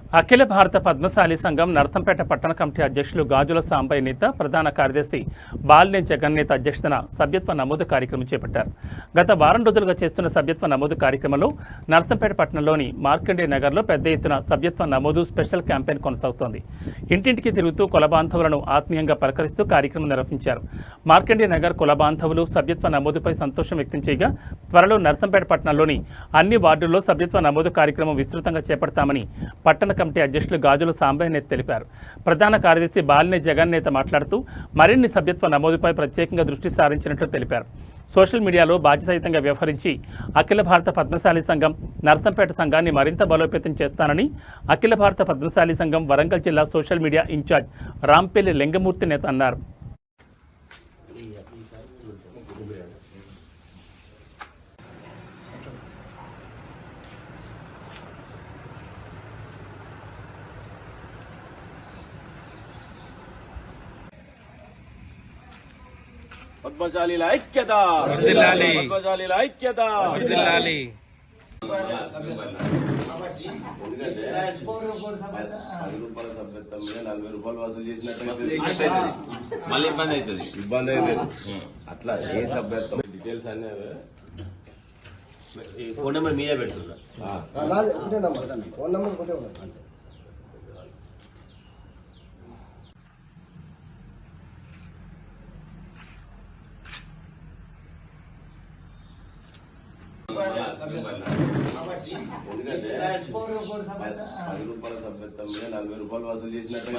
అఖిల భారత పద్మశాలి సంఘం నర్సంపేట పట్టణ కమిటీ అధ్యక్షులు గాజుల సాంబయ్య నేత, ప్రధాన కార్యదర్శి బాలినేని జగన్ నేత అధ్యక్షతన సభ్యత్వ నమోదు కార్యక్రమం చేపట్టారు. గత వారం రోజులుగా చేస్తున్న సభ్యత్వ నమోదు కార్యక్రమంలో నర్సంపేట పట్టణంలోని మార్కండే నగర్లో పెద్ద ఎత్తున సభ్యత్వ నమోదు స్పెషల్ క్యాంపెయిన్ కొనసాగుతోంది. ఇంటింటికి తిరుగుతూ కులబాంధవులను ఆత్మీయంగా పలకరిస్తూ కార్యక్రమం నిర్వహించారు. మార్కండే నగర్ కులబాంధవులు సభ్యత్వ నమోదుపై సంతోషం వ్యక్తం చేయగా త్వరలో నర్సంపేట పట్టణంలోని అన్ని వార్డుల్లో సభ్యత్వ నమోదు కార్యక్రమం విస్తృతంగా చేపడతామని పట్టణ కమిటీ అధ్యక్షులు గాజుల సాంబయ్య నేత తెలిపారు. ప్రధాన కార్యదర్శి బాలినేని జగన్ నేత మాట్లాడుతూ మరిన్ని సభ్యత్వ నమోదుపై ప్రత్యేకంగా దృష్టి సారించినట్లు తెలిపారు. సోషల్ మీడియాలో బాధ్యతాయుతంగా వ్యవహరించి అఖిల భారత పద్మశాలి సంఘం నర్సంపేట సంఘాన్ని మరింత బలోపేతం చేస్తానని అఖిల భారత పద్మశాలి సంఘం వరంగల్ జిల్లా social media incharge Rampalli Lingamurthy నేత అన్నారు. పద్మశాలీల ఐక్యత, పద్మశాలీల ఐక్యత. ₹10 వసూలు చేసినట్టు మళ్ళీ ఇబ్బంది అవుతుంది. అట్లా ఏ సభ్యత్వం డీటెయిల్స్ అన్నీ ఫోన్ నెంబర్ మీరే పెడుతున్నా. ఫోన్ నెంబర్ ఎందుకంటే ₹10 సభ్యత్వం మీద ₹40 వసూలు చేసినట్టు